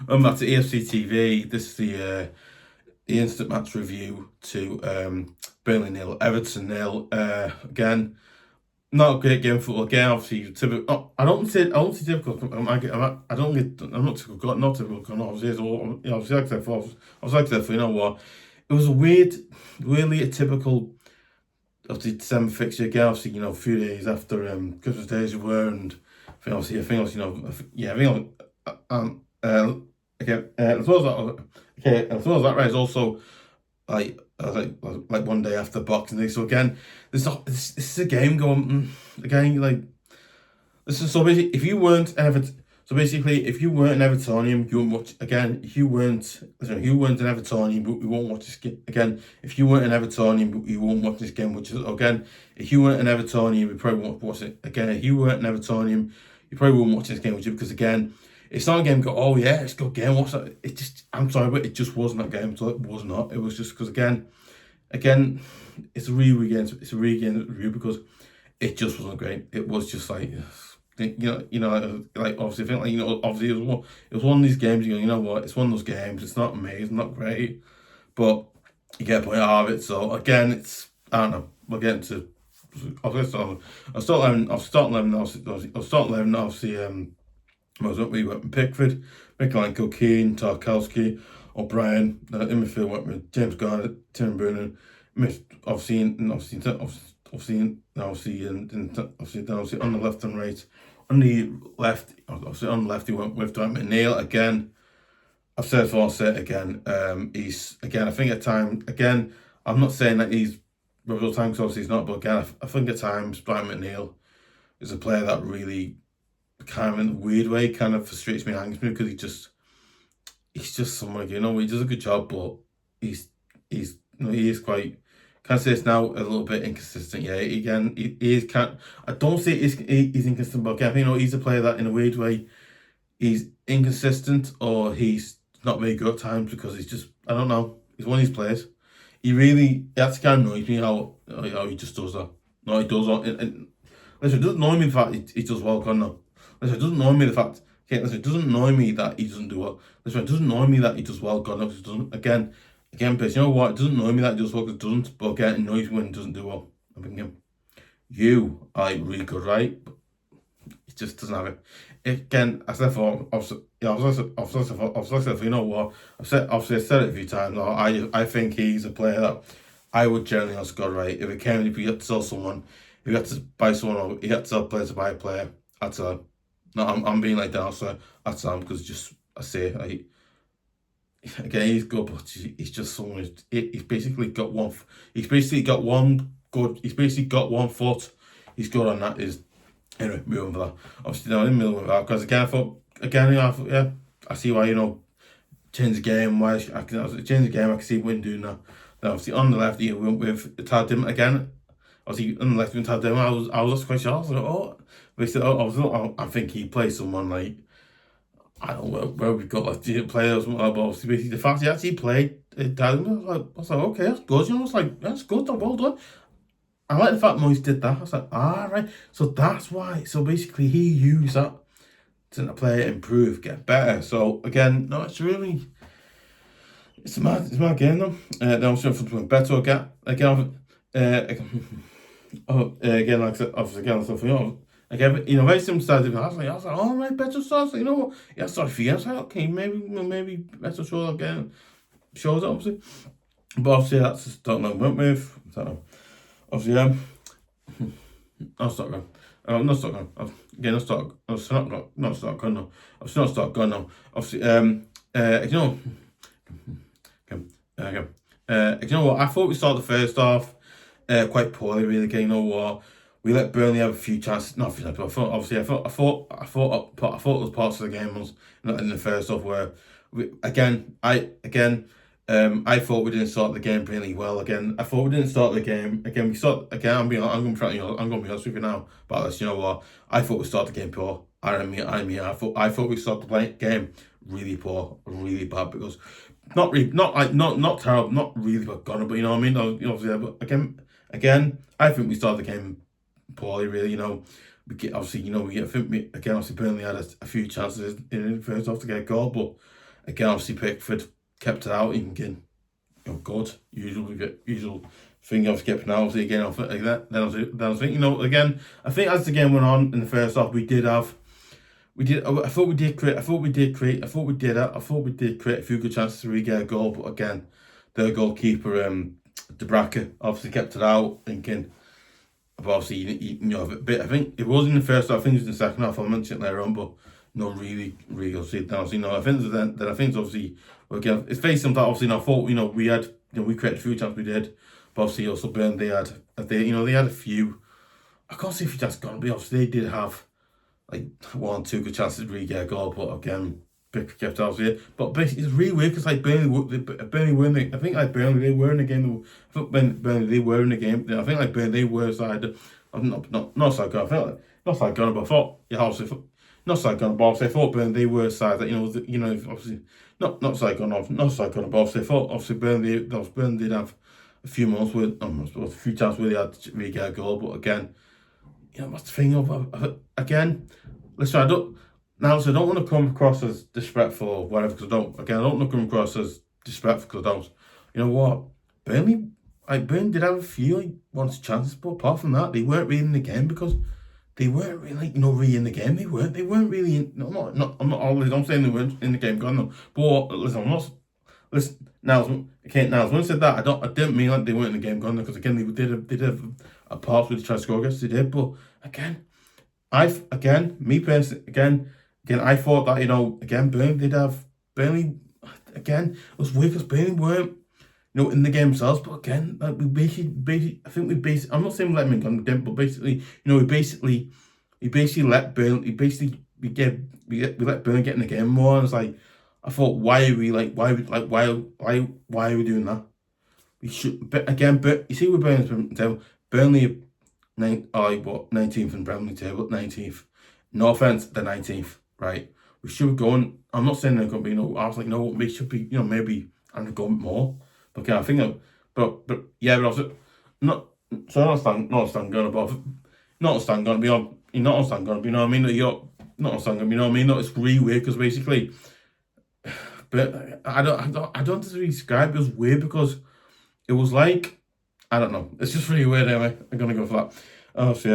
That's the EFC TV. This is the instant match review to Burnley 0, Everton 0. Again, not a great game for football. Again, obviously, typical. Oh, I don't say typical. I'm not typical. Not typical. Obviously, like I said, you know what? It was a weirdly atypical of the December fixture. Again, obviously, you know, a few days after Christmas days we were, and I think, you know, yeah, I think, as well as that, as well as that, right, is also like like one day after Boxing Day. So again, this is a game going again like this is so basically if you weren't an Evertonian, you wouldn't watch again. If you weren't an Evertonian, you won't watch this game again. If you weren't an Evertonian, you won't watch this game. Which is again, if you weren't an Evertonian, you probably won't watch it again. If you weren't an Evertonian, you probably won't watch this game, which is because again, it's not a game. Go, oh yeah, it's a good game. What's that? It just, I'm sorry, but it just wasn't that game. So it was not. It was just because again, it's a really game. It's a really game review because it just wasn't great. It was just like, like obviously, I think like obviously it was one of these games. You know what? It's one of those games. It's not amazing, not great, but you get a point out of it. So again, it's I don't know. We'll get into. I'll start 11. Obviously, we went with Pickford, Mykolenko, Keane, Tarkowski, Brien. In midfield went with James Garner, Tim Burnham. Obviously on the left and right. On the left, he went with McNeil again. I've said it before, I'll say it again. He's again. I think at times, again, I'm not saying that he's real time because obviously he's not, but again, I think at times Brien McNeil is a player that really kind of in a weird way kind of frustrates me and angers me because he's just someone, you know, he does a good job, but he is quite, can I say this now, a little bit inconsistent. Yeah, again, he is I don't say he's inconsistent, but again, you know, he's a player that in a weird way he's inconsistent or he's not very good at times because he's just, I don't know, he's one of these players. That's kind of annoys me how he just does that. No, he does. Listen, it doesn't annoy me the fact he does well, no. Listen, it doesn't annoy me the fact. Okay, listen, it doesn't annoy me that he doesn't do well. Listen, it doesn't annoy me that he does well, God knows he doesn't. Again, but you know what? It doesn't annoy me that he does well because it doesn't. But again, it annoys me when he doesn't do well. I'm thinking, you are really good, right? But he just doesn't have it. Again, I said for you know what? I've said it a few times. I think he's a player that I would generally have scored right if you had to sell someone, if you had to buy someone, or you had to sell a player to buy a player. That's a no. I'm being like that, so that's because just I say again he's good, but he's just someone. He's basically got one. He's basically got one good. He's basically got 1 foot. He's good on that. Is anyway, moving for that. Obviously, no, I didn't move that because again, yeah, I see why change the game. Why I can change the game. I can see Win doing that. Then obviously on the left, he went with Tadim again. Obviously on the left with Tadim, I was just quite sure. I was like, oh, but said, I think he plays someone like I don't know where we've got like the players, but obviously basically the fact he actually played Tadim, I was like, okay, that's good. You know, I was like, that's good. Well done. I like the fact Moyes did that. I was like, right. So that's why. So basically, he used that to play it, improve, get better. So again, no, it's a mad game though. Then I'm sure from Beto again, like I said, obviously again, so for you know, very similar style. I was like, all right, Beto starts. You know what? Yeah, sorry for you. I was like, okay, maybe Beto shows up, obviously. But obviously, that's just don't know. Went with. I don't know. Obviously, I'll start going. Not start going. Again, I'll start. Not start going now. Obviously, not start going now. Obviously, you know, you know what? I thought we started the first half quite poorly. Really, again, you know what? We let Burnley have a few chances. Not a few chances, but I thought there was parts of the game was not in the first half where I thought we didn't start the game really well. Again, I thought we didn't start the game. Again, we start again. I'm going to be honest with you now. But this, you know what? I thought we started the game poor. I thought we started the game really poor, really bad because not terrible, not really bad Garner, but you know what I mean. Obviously, but again, I think we started the game poorly. Really, you know. I think obviously Burnley had a few chances in the first half to get a goal, but Again, obviously Pickford kept it out. Again, good. Usual thing of skipping out. Obviously, again, like that. Then I was thinking, again, I think as the game went on in the first half, I thought we did create a few good chances to re-get a goal, but again, the goalkeeper, Brija, obviously kept it out. Thinking, but obviously, a bit. I think it was in the first half. I think it was in the second half. I mentioned it later on, but no, really, see it now. I think then I think obviously, again, it's faced them that obviously. I thought we created a few chances, we did, but obviously also Burnley had a few. I can't see if you just gonna be. Obviously, they did have like 1 or 2 good chances to really get a goal, but again, Pickford kept out here. But basically, it's really weird because like Burnley were in the. I think like Burnley they were in the game. I think Burnley they were in the game. I think like Burnley they were side. I'm not side gun. I felt like not side gun, but I thought obviously not side gun. But obviously I thought Burnley they were side that obviously not side gun. Not side gun. But obviously I thought obviously Burnley did have a few moments with a few chances where they had to really get a goal, but again. What's the thing of again? Listen, I don't want to come across as disrespectful or whatever, because I don't want to come across as disrespectful because I don't. You know what? Burnley did have a few once chances, but apart from that, they weren't really in the game because they weren't really really in the game. They weren't really. I'm not always. I'm saying they weren't in the game. God no. But listen, I'm not. Listen. Now, when I said that, I didn't mean like they weren't in the game, gone because again they did have a part where they tried to score against, they did, but me personally, I thought that again Burnley again it was weird because Burnley weren't in the game themselves, but again like we basically I think I'm not saying we let them in, but basically we basically let Burnley we let Burnley get in the game more, and it's like. I thought, why are we doing that? We should, but again, but you see, we're Burnley, 19th in Premier League table, 19th. No offense, the 19th, right? We should be going. I'm not saying they're going to be. I was like, no, we should be. Maybe and go more. But okay, I think, but yeah, but also not. So not stand going above. Not stand going to be on. You're not stand going to be. You know what I mean? You're not stand going to be. You know what I mean? No, it's really weird because basically. But I don't really describe it. It was weird because it was like I don't know. It's just really weird anyway. I'm gonna go for that. Obviously,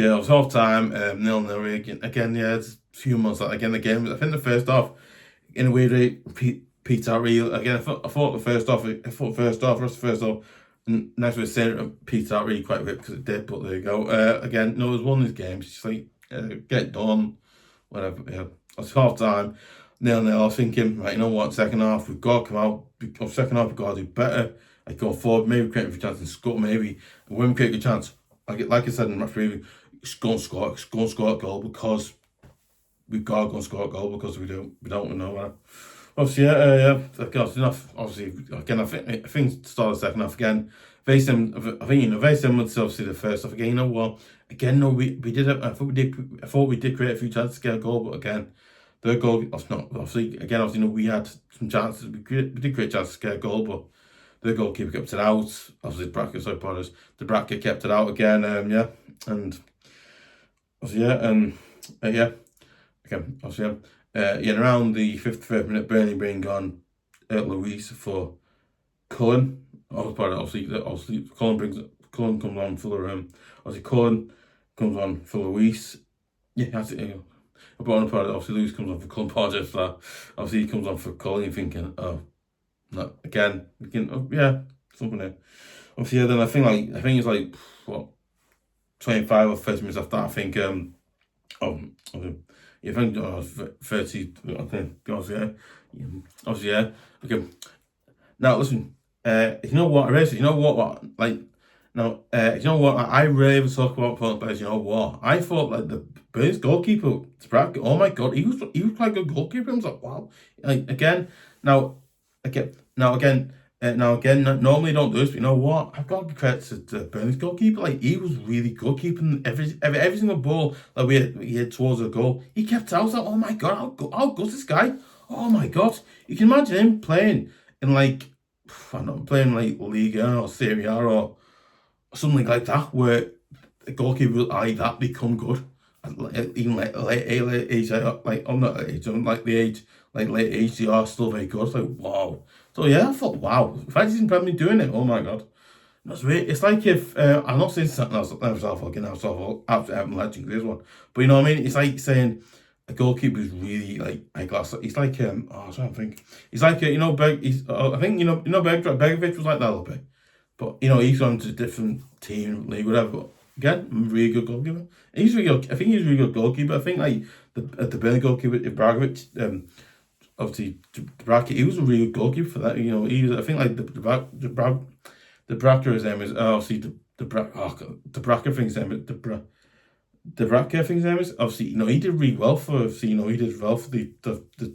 it was half time. 0-0 again. Yeah, it's a few months. Again, the game. I think the first half, in a weird way, Peter Real again. I thought the first half. Rest of the first half. Nice way of saying it, Peter really quite ripped because it did. But there you go. Again, no, it was one of these games. Just like get it done, whatever. Yeah, it's half time. 0-0. I was thinking, right, you know what? Second half, we've got to come out. Second half, we've got to do better. Like go forward, maybe create a chance and score. Maybe when we create a chance, like I said in the match preview, go and score a goal because we've got to go and score a goal because we don't know that. Obviously, yeah. That's enough. Obviously, again, I think start the second half again. Very similar. Very similar to obviously the first half. Again, you know what? Again, no, we did it. I thought we did create a few chances to get a goal, but again. The goal, obviously, we had some chances. We did create chances to get a goal, but the goalkeeper kept it out. Obviously, the Brija kept it out again. And obviously, around the 53rd minute, Burnley bring on Luiz for Cullen. Obviously, Cullen comes on for the obviously Cullen comes on for Luiz. Yeah, that's it. But on the part, obviously, Luiz comes on for Cullen. Apologies for that. Obviously, he comes on for Cullen. You're thinking, oh, no, again, something there. Obviously, then I think it's like what 25 or 30 minutes after that. I think you think 30. I think obviously, yeah. Okay. Now listen, you know what? You know what? Like. Now, you know what? I rarely talk about players. You know what? I thought like the Burnley's goalkeeper, oh my god, he was quite a good goalkeeper. I was like, wow. Like again, normally don't do this, but you know what? I've got to give credit to Burnley's goalkeeper. Like he was really good keeping every single ball that we hit towards the goal. He kept out. Like, oh my god, how good's this guy? Oh my god, you can imagine him playing in like I'm not playing like Liga or Serie A or something like that, where the goalkeeper like that become good. even late age, I'm not late age, I'm like the age, like late age, they are still very good. It's like, wow. So yeah, I thought, wow, if I didn't have me doing it, oh my god. That's weird. It's like if I'm not saying something else. After having legend this one, but you know what I mean. It's like saying a goalkeeper is really like high class. It's like I was trying to think. He's like you know I think Begovic was like that a little bit, but you know he's gone to a different team league whatever. But again, really good goalkeeper. He's really good. I think he's a really good goalkeeper. I think like the Burnley goalkeeper Ibrahimovic, obviously the bracket. He was a really good goalkeeper for that. You know he was. I think like the Bracker his name is obviously the Bracker thing's name is the Bracker thing's name is obviously you know he did really well for obviously you know he did well for the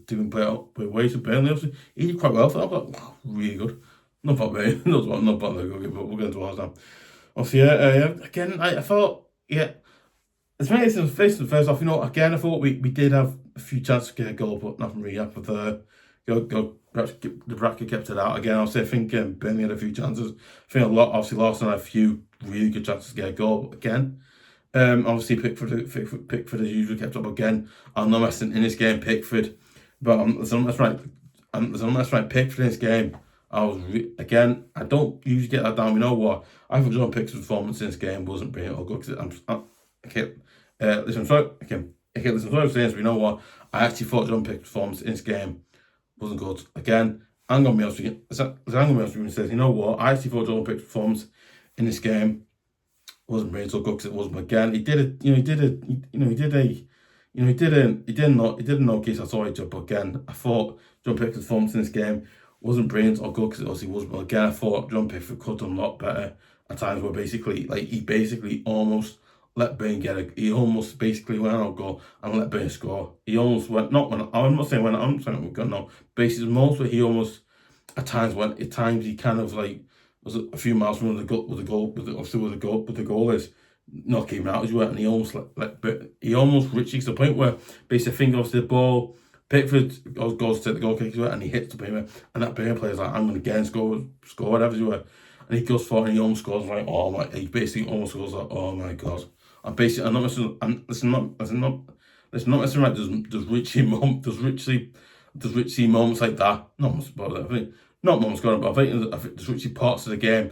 doing play out by ways of Burnley obviously he did quite well for that. I was like, wow, really good. Not about me, not about the goalkeeper, but we'll get into ours now. Obviously yeah again I thought yeah it's facing the first off you know again I thought we did have a few chances to get a goal but nothing really happened there. The bracket kept it out again. I think Burnley had a few chances. I think obviously Larsen had a few really good chances to get a goal but again. Obviously Pickford as usual kept up again. I'm not messing in this game Pickford, but that's right. Pickford in this game. Again. I don't usually get that down. You know what? I thought John Pickford's performance in this game wasn't brilliant or good. Listen, sorry. Listen, sorry for saying this, but you know what? I actually thought John Pickford's performance in this game wasn't good. Again, I'm gonna be honest with you. Says, you know what? I actually thought John Pickford's performance in this game wasn't really so good because it wasn't. Again, he did an okay satisfactory job. But again, I thought John Pickford's performance in this game wasn't brilliant or good because it obviously wasn't. But again, I thought John Pickford could have done a lot better at times where he almost let Brien he almost basically went out goal and let Brien score. He almost I'm not saying we're going no. Basically, most where he almost at times he kind of like was a few miles from the goal is not came out as well, and he almost he almost reaches to the point where basically fingers the ball. Pickford goes to the goal kick and he hits the Brien, and that Brien player's like, I'm gonna again score whatever you were. And he goes for it and he almost scores like he basically almost goes like, oh my god. I'm not messing right. Does Richie see moments like that? Not moments gone, but I think there's Richie parts of the game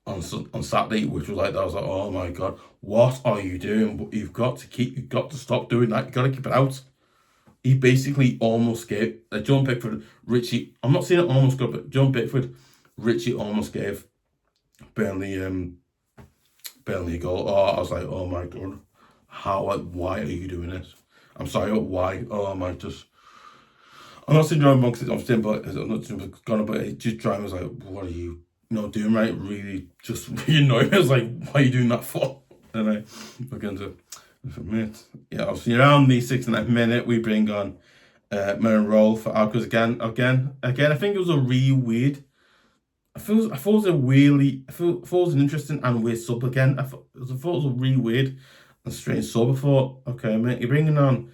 on Saturday which was like that. I was like, oh my god, what are you doing? You've got to stop doing that. You got to keep it out. He basically almost gave John Pickford, Richie. I'm not saying it almost got, but John Pickford, Richie almost gave Burnley a goal. Oh, I was like, oh my god, why are you doing this? I'm sorry, but why? Oh, I might just. I'm not saying John Monks is obviously, but I'm not gonna. But it just driving was like, what are you doing right? Really, just really annoying me. I was like, why are you doing that for? Anyway, we're going to. Yeah, obviously around the 69th minute we bring on rohl for Alcaraz again. I think it was a really weird. I thought it was an interesting and weird sub again. I thought it was a really weird and strange sub. I thought, okay, mate, you're bringing on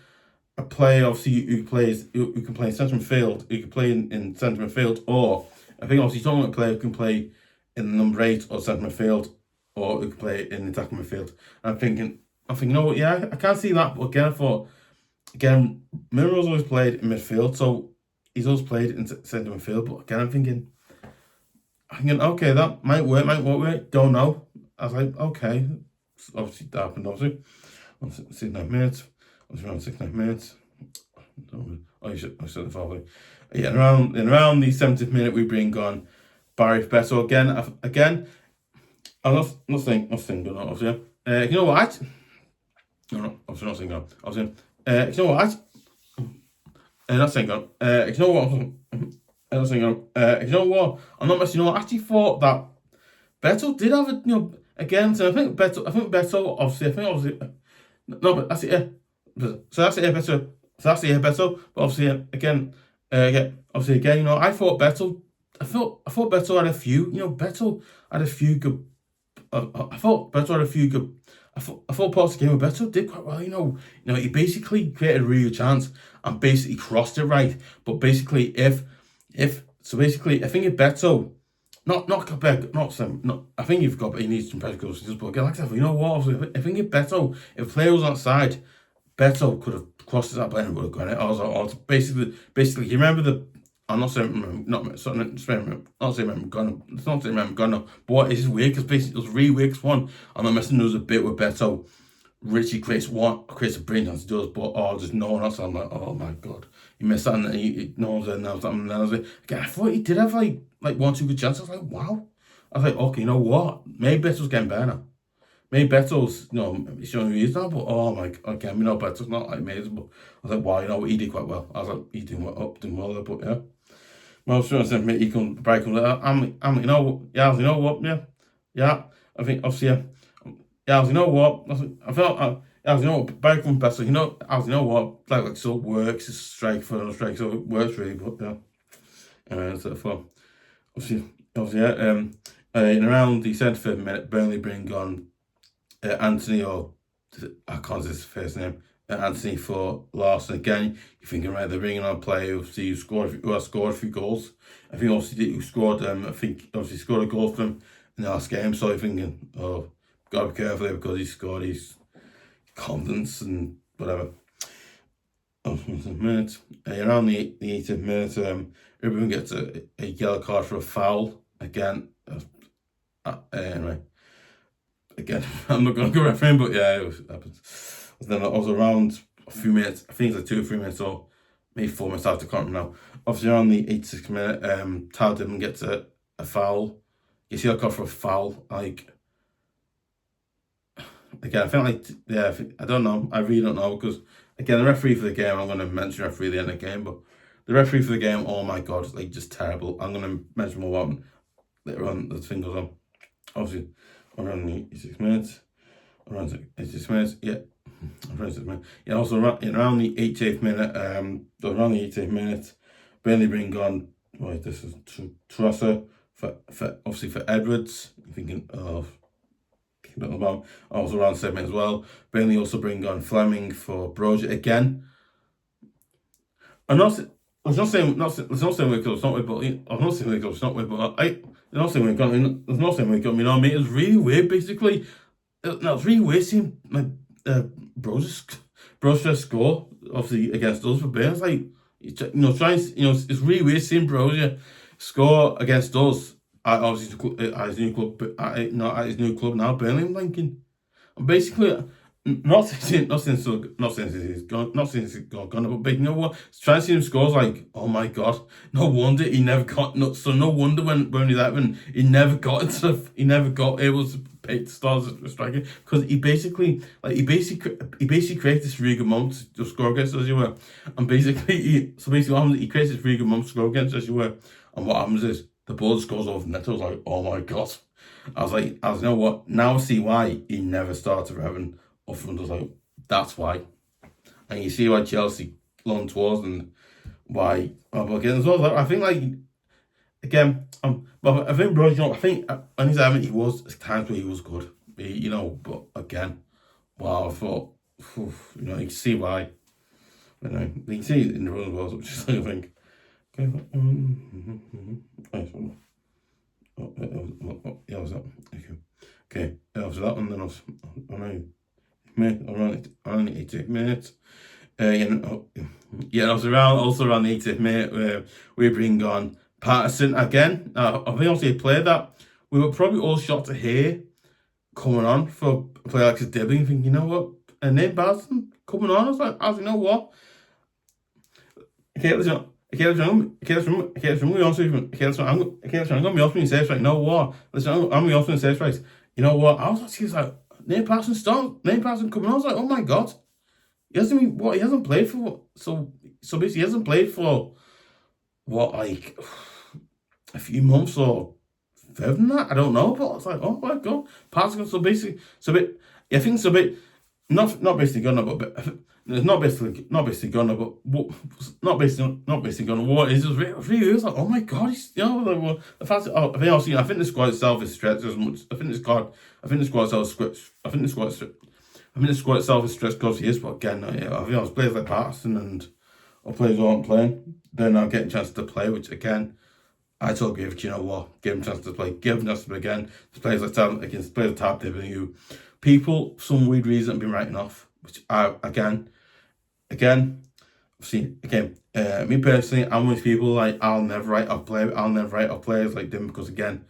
a player obviously who can play in centre midfield, who can play in centre midfield, or I think obviously you're talking about a player who can play in number 8 or centre midfield, or who can play in attacking midfield. And I'm thinking, you know what, yeah, I can't see that. But again, I thought, Miro's always played in midfield, so he's always played in centre midfield. But again, I'm thinking, okay, that might work, don't know. I was like, okay, obviously that happened, obviously. 69 minutes, around 69 minutes. I should have followed. Yeah, around the 70th minute, we bring on Barry Beto again. I'm not saying, obviously. You know what? No, obviously not saying that. Obviously, you know what? Not saying that. You know what? You know what? I'm not messing. You know what? I actually thought that Beto did have it. Again. So I think Beto. Obviously. No, but that's it. Yeah. So that's it. Yeah, Beto. So that's it. Yeah, Beto. But obviously, again. I thought Beto. I thought Beto had a few. Beto had a few good. I thought Beto had a few good. I thought parts of the game with Beto did quite well. He basically created a real chance and basically crossed it right. But basically, I think if Beto I think you've got, but he needs some pressure goals. But again, like I said, you know what? I think if player was outside, Beto could have crossed that plane and would have gone it. I was basically, you remember the. I'm not saying not saying Garner, but what is weird because basically it was really weird. One, I'm not messing. There was a bit with Beto. Richie creates a brilliant chance, he does, but there's no one else. I'm like, oh my god, he missed that, and no one's there now. And I was like, again, I thought he did have like 1-2 good chances. I was like, wow. I was like, okay, you know what? Maybe Beto's getting better now. Maybe Beto's, showing who he is now, but oh my god, again, Beto's not like amazing, but I was like, wow, you know what? He did quite well. I was like, he doing well there, but yeah. Well, I was trying to say, he comes, Brien comes out. You know what? Yeah. I think obviously, yeah. Yeah, you know what? I felt, you know what? Brien comes better. You know what? Like so it works. It's strike for another strike, so it works really. But yeah, so for obviously, yeah. In around the 75th minute, Burnley bring on Anthony, or I can't say his first name. Anthony for Larsen again. You're thinking, right, they're bringing on a player who has scored a few goals. I think obviously who scored. Scored a goal for them in the last game. So you're thinking, oh, gotta be careful here because he scored his confidence and whatever. Minute. Around the 80th minute, everyone gets a yellow card for a foul again. Anyway, again, I'm not going to go refereeing, but yeah, it happens. Then I was around a few minutes, I think it's like 2 or 3 minutes or maybe 4 minutes after, I can't remember now. Obviously around the 86th minute, Dibling gets a foul. You see a card for a foul, like, again, I feel like, yeah, I don't know, I really don't know, because, again, the referee for the game, I'm going to mention the referee at the end of the game, but the referee for the game, oh my god, like, just terrible. I'm going to mention more about him later on, as thing goes on. Obviously, around the 86 minutes, around the 86 minutes, yeah. Yeah, also around the 88th minute, Burnley bring on, right, this is tresor for obviously for Edwards. I'm thinking of about also around 7 minutes as well. Burnley also bring on Flemming for Broja again. I'm not saying we're close, not with, but I'm not saying we're close, not with, but there's no saying we're going, you know what I mean? It was really weird, basically. It's really weird seeing like Broja score obviously against us for Burns. Like, it's really weird seeing Broja score against us at his new club now, Burnley. I'm thinking, and basically, not since he's gone, but you know what? Trying to see him scores, like, oh my god, no wonder he never got. No wonder when 11, he never got able to pay the stars as striker, because he basically creates this really good moment to score against us, as you were, and basically what happens is he creates this really good moment to score against us, as you were, and what happens is the ball just goes over the net. I was like, oh my god. I was you know what? Now I see why he never started for Everton. Up front, I was like, that's why. And you see why Chelsea loaned towards and why. Again, as well, I think, like, again, but I think, bro, I think when he's having, he was times where he was good, but again, wow, I thought, you can see why. You can see it in the run as well, which is like, I think, yeah, was that? Okay, after that one, then I was, around the 80th minute. Also around the 80th minute, where we bring on Patterson again. I think obviously a player that we were probably all shocked to hear coming on for a player like Dibling. Thinking, you know what, and then Patterson coming on. I was like, you know what? Okay, listen. I'm gonna be honest with you, say right. You know what? Listen, I'm gonna be honest with you, say right. You know what? I was actually like, Nate Patterson coming on. I was like, oh my god, he hasn't played for. So basically, he hasn't played for what, like a few months or further than that. I don't know, but I was like, oh my god, Patterson. So basically, I think it's a bit not basically Gunner, but it's not basically Gunner, but not basically Gunner. What is just really was like, oh my god, he's, like, well, the fact that, I think the squad itself is stretched as much. I think the squad itself is stretched because he is, but again, I think players like Patterson and players who aren't playing, they're now getting a chance to play, which again, I told Griffith, you know what, give him a chance to play, give him a chance to play again. There's players like Tam, against players like Tap Dibling, who people, for some weird reason, have been writing off, which I, again, see, again, me personally, I'm with people like, I'll never write off players like them, because again,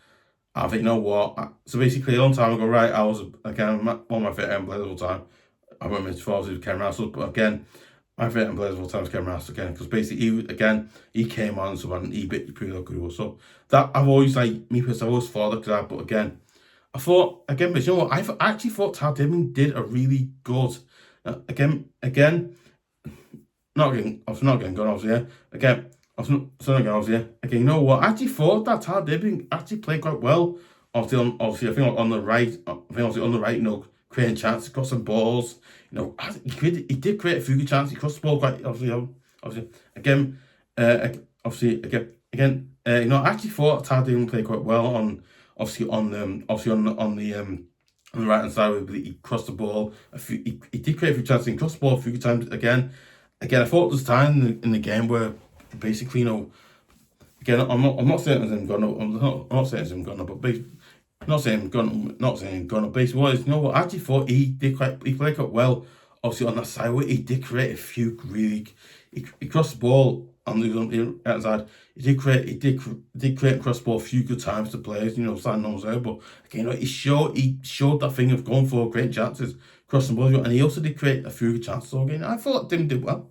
I think, you know what, so basically a long time ago, right, I was, again, one of my favourite players of all time. I won't mention for obviously Ken Russell, but again, my favourite players of all time is Ken Russell again, because basically he came on so and he proved how good he was. So that I've always me personally, I've always thought that, that, but again, I thought again, but you know what, I actually thought Tad Dibling did a really good again, not getting gone obviously, yeah. Again, I was not getting obviously, yeah. Again, you know what, I actually thought that Tad Dibling actually played quite well. Obviously, I think on the right, you know, creating chances, crossing balls. You know, he did create a few good chances. He crossed the ball quite obviously again, you know, I actually thought Tad Dibling played quite well on the right hand side. Where he crossed the ball he did create a few chances. He crossed the ball a few times. Again, I thought there was time in the game where basically, you know, again, I'm not saying it's him gone up. I'm not saying it's him gone up, but basically. Not saying gone up. Basically, what is, you know what? I actually thought he played quite well. Obviously on that side, where he did create a few really. He crossed the ball on the outside. He did create and cross the ball a few good times to players. You know, standing on his own. But again, you know, he showed that thing of going for great chances, crossing the ball, and he also did create a few good chances. So again, I thought Dim did well.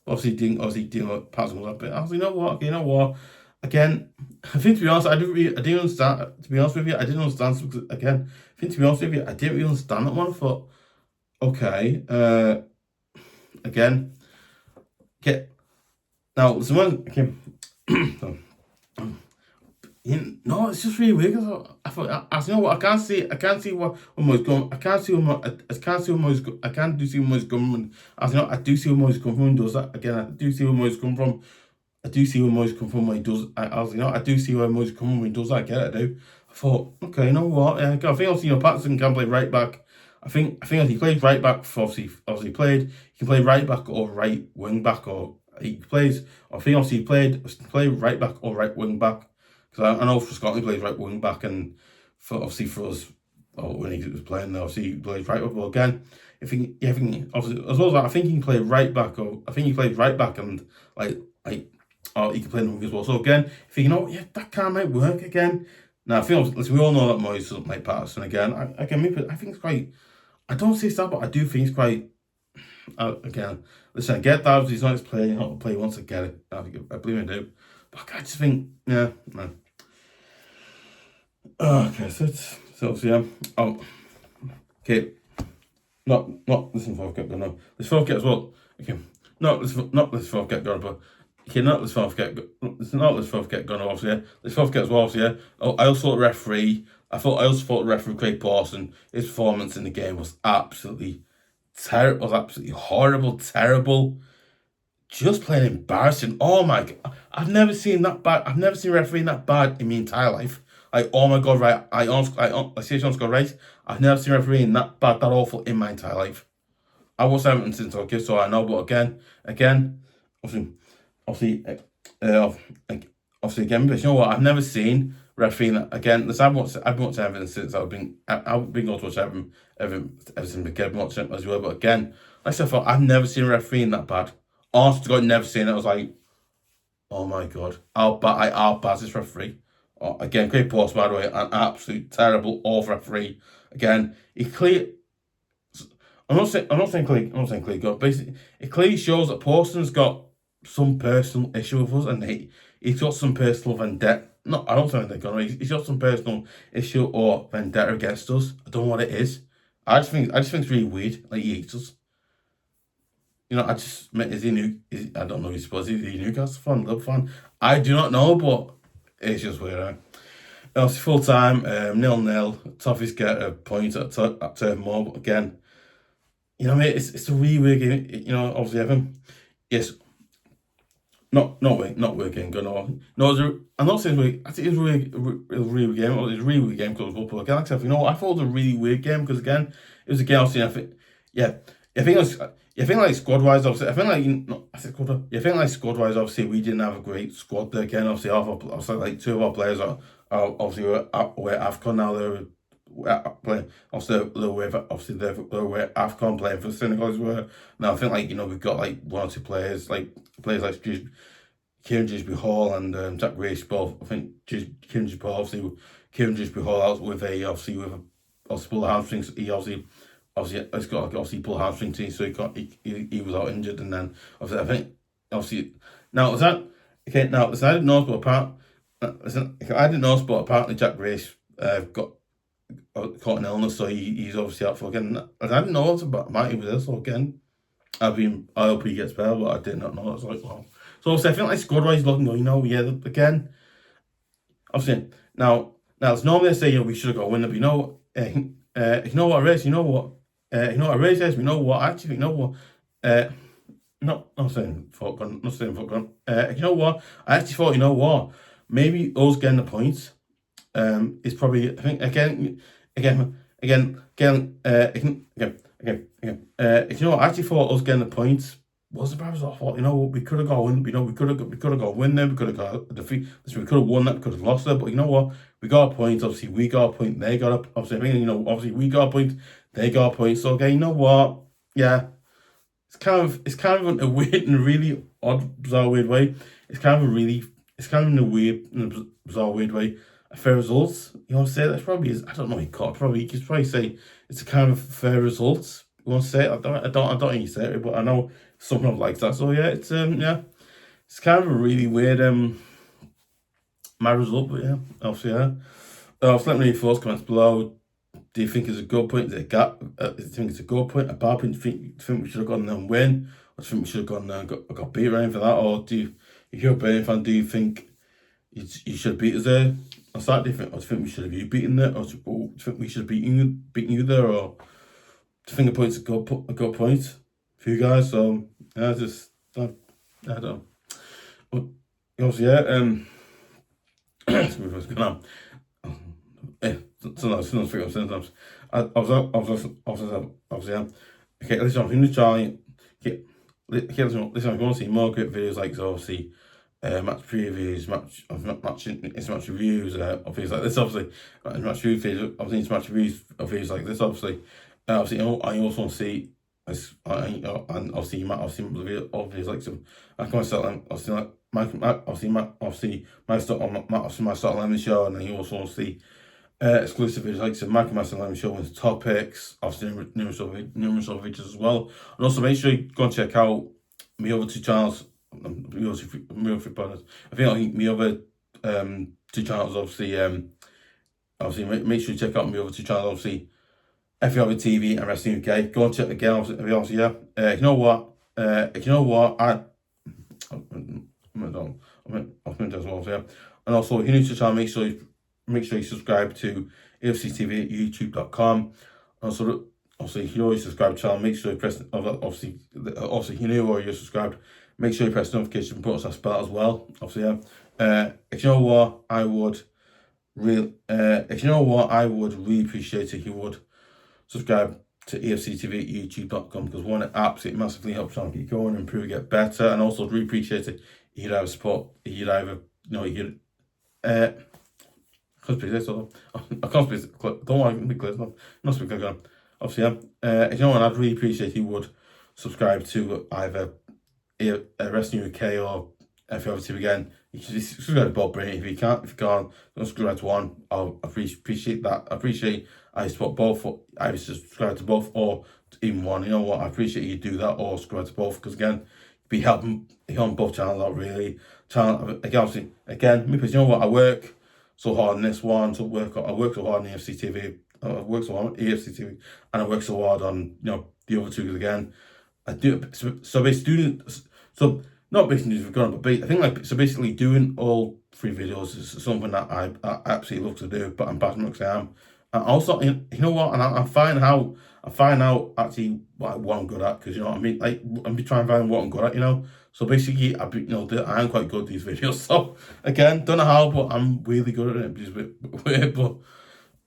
Obviously, didn't pass him a bit. I was like, you know what. Again, I think to be honest, I didn't understand. To be honest with you, I didn't understand. Because again, I think to be honest with you, I didn't really understand that one. I thought, okay, again, now someone, okay, no, it's just really weird. I thought, you know what, I can't see what was going. I can't see what I can't do see what was coming. As you know, I do see what was coming from when he does that. Again, I do see what was coming from. I do see where Moyes come from when he does. I do see where Moyes come from when he does that. I get it, I do. I thought, okay, you know what? I think obviously, you know, Patterson can play right back. I think if he plays right back, obviously he can play right back or right wing back, or he plays. I think obviously he play right back or right wing back, because I know for Scotland he plays right wing back, and for us, when he was playing, obviously he plays right back. But again, obviously as well as that, I think he can play right back, or I think he plays right back and or he can play wing as well. So again, if you know, yeah, that kind might work again. Now, I think we all know that Moyes doesn't like Patterson again. I think it's quite. I don't say that, but I do think it's quite. Again, listen, I get that he's not his play, not the play he wants to get it. I believe I do. But I just think, yeah, man. Okay, so yeah. Okay. Not listen for get going on. Let's forget as well. Okay. Not let's forget going, but. Okay, let's forget going off, yeah. Let's forget as well, yeah. Oh, I also thought the referee. I also thought the referee, Craig Pawson, his performance in the game was absolutely terrible. Was absolutely horrible, terrible. Just plain embarrassing. Oh my god, I've never seen that bad. I've never seen a referee that bad in my entire life. Like, oh my god, right? I seriously got right. I've never seen a referee that bad, that awful in my entire life. I was Everton since I was a kid, so I know. But again, obviously, again, but you know what? I've never seen refereeing that again. Listen, I've been watching Everton since I've been going to watch Everton since I've been watching it as well. But again, like I said, I've never seen refereeing that bad. Honest to God, never seen it. I was like, oh my god, how bad is this referee? Oh, again, great post by the way, an absolute terrible, awful referee. Again, he clear. I'm not saying clear good. Basically, it clearly shows that Pawson's got some personal issue with us, and he's got some personal vendetta. No, I don't think they're gonna. He's got some personal issue or vendetta against us. I don't know what it is. I just think it's really weird. Like, he hates us. You know, is he new? I don't know. He's supposed to be a Newcastle fan, Liverpool fan. I do not know, but it's just weird. Right? It's full time, 0-0. Toffees get a point at turn more. But again, you know, mate, it's a really weird game. You know, obviously, Evan. Yes. Not working. No, I'm not saying I think it's a really weird game. It's a really weird game because of football. Again, like I said, you know, I thought it was a really weird game because again, it was a game. I think, yeah, You think like squad wise, obviously. I think like I said squad. You think like squad wise, obviously we didn't have a great squad there again. Obviously, obviously like two of our players are obviously we're AFCON now. They're playing. Obviously they're with AFCON playing for Senegal as well. Now I think like we've got like one or two players like Kieran Hall and Jack Grace both. I think Kieran Hall obviously Hall out with a pulled hamstrings. He he's got pulled hamstring team, so he was out injured, and then obviously I think now was that okay. Now listen, I didn't know, but apparently Jack Grace got caught an illness, so he's obviously out for again. I didn't know about Matty with this, so again, I hope he gets better, but I did not know. It's like wow. So obviously I think like squad wise looking, again. Obviously now it's normally I say we should have got a winner, but you know what it is, you know what it is, you know what I actually think, not saying fuck on, you know what I actually thought, maybe us getting the points is probably, I think again, I actually thought us getting the points was the bad result. I thought, we could have got a win. We could have got a win there. We could have got a defeat. So we could have won that. We could have lost it. But you know what? We got a point. Obviously, we got a point. They got a. Obviously, obviously we got a point. They got a point. So okay, you know what? Yeah, it's kind of in a weird and really odd, bizarre, weird way. It's kind of in a weird and bizarre, weird way. A fair result. You want to say that's probably is. I don't know. You could probably say it's a kind of fair result. You want to say it? I don't think you say it, but I know something like that. So yeah, it's it's kind of a really weird my result, but yeah, obviously let me know your thoughts, comments below. Do you think it's a good point? Is it a gap? Do you think it's a good point, a bad point? Do you think we should have gone there and win? Or do you think we should have gone there and got beat around for that? Or if you're a Brien fan, do you think you should have beat us there on Saturday? Or do you think we should have you beaten there? Or do you think we should have beaten you there? Or do you think a point's a good point for you guys? So yeah, I don't know. Obviously, yeah. What's going on? Sometimes figure out sometimes. Obviously, okay, listen, I'm going to try. Okay, listen, I'm going to see more great videos like obviously match previews, match reviews, of things like this. Obviously, match reviews. Obviously, match reviews of videos like this. Obviously, I also want to see. And obviously you might have seen the video of like some I can myself obviously like my start on the show, and then you also want to see exclusive videos like some Mykolenko Lemon show with topics, obviously numerous other videos as well. And also make sure you go and check out my other two channels. I think my other two channels obviously make sure you check out my other two channels, obviously FEV TV and Wrestling UK. Go and check again, obviously, yeah. You know what? I'm as well, yeah. And also, if you're new to the channel, make sure you subscribe to EFC TV at youtube.com. Also, if you're already subscribed to the channel, make sure you press, obviously, if you're new or you're subscribed, make sure you press the notification button so that's spell as well. Obviously, yeah. If you know what, I would really appreciate it if you would subscribe to EFC TV at youtube.com, because one, it absolutely massively helps trying to get going, improve, get better, and also really appreciate it. You'd either support, you'd either, you'd, I can't speak this, I can't speak, don't want to be clear, not speak again. Obviously, yeah. If you know what, I'd really appreciate if you would subscribe to either Wrestling UK or FEV TV again. You can subscribe to both, Brien. If you can't, don't subscribe to one. I'll appreciate that. I appreciate I support both. I subscribe to both or even one. You know what? I appreciate you do that or subscribe to both, because again, be helping both channels out really. Again, because you know what? I work so hard on this one. I work so hard on EFC TV. I work so hard on EFC TV, and I work so hard on the other two. Because again, I do so basically not basically but I think basically doing all three videos is something that I absolutely love to do, but I'm passionate because I am. And also, you know what, and I find out actually what I'm good at, because you know what I mean, like I'm trying to find what I'm good at, So basically, I am quite good at these videos. So again, don't know how, but I'm really good at it. It's a bit weird, but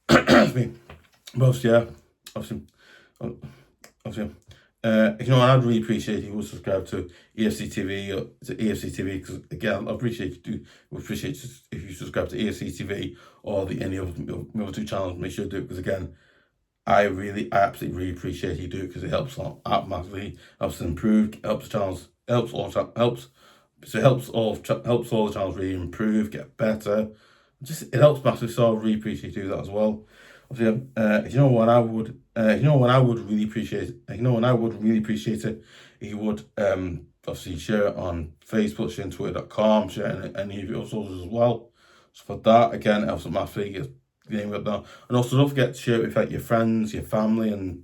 obviously, yeah, obviously, You know, and I'd really appreciate if you would subscribe to EFC TV or to EFC TV, because again, I appreciate you would appreciate if you subscribe to EFC TV or any other two channels. Make sure to do it, because again, I absolutely really appreciate you do it, because it helps out massively, helps improve, helps channels, helps all the channels really improve, get better. Just it helps massively, so I really appreciate you do that as well. Obviously, you know what I would, really appreciate, it. You would obviously share it on Facebook, share it on Twitter.com, share it on any of your socials as well. So for that, again, it helps with massively, get the name out there. And also don't forget to share it with like your friends, your family, and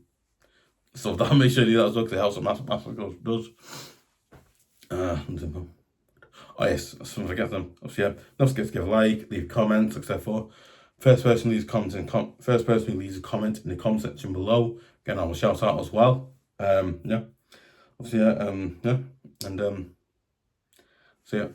stuff. That make sure you do that as well, because it helps with massively, does. Oh yes, I shouldn't forget them. Obviously, yeah, don't forget to give a like, leave comments, etc. First person who leaves a comment in the comment section below, again, I will shout out as well. Yeah, obviously, yeah, and so yeah.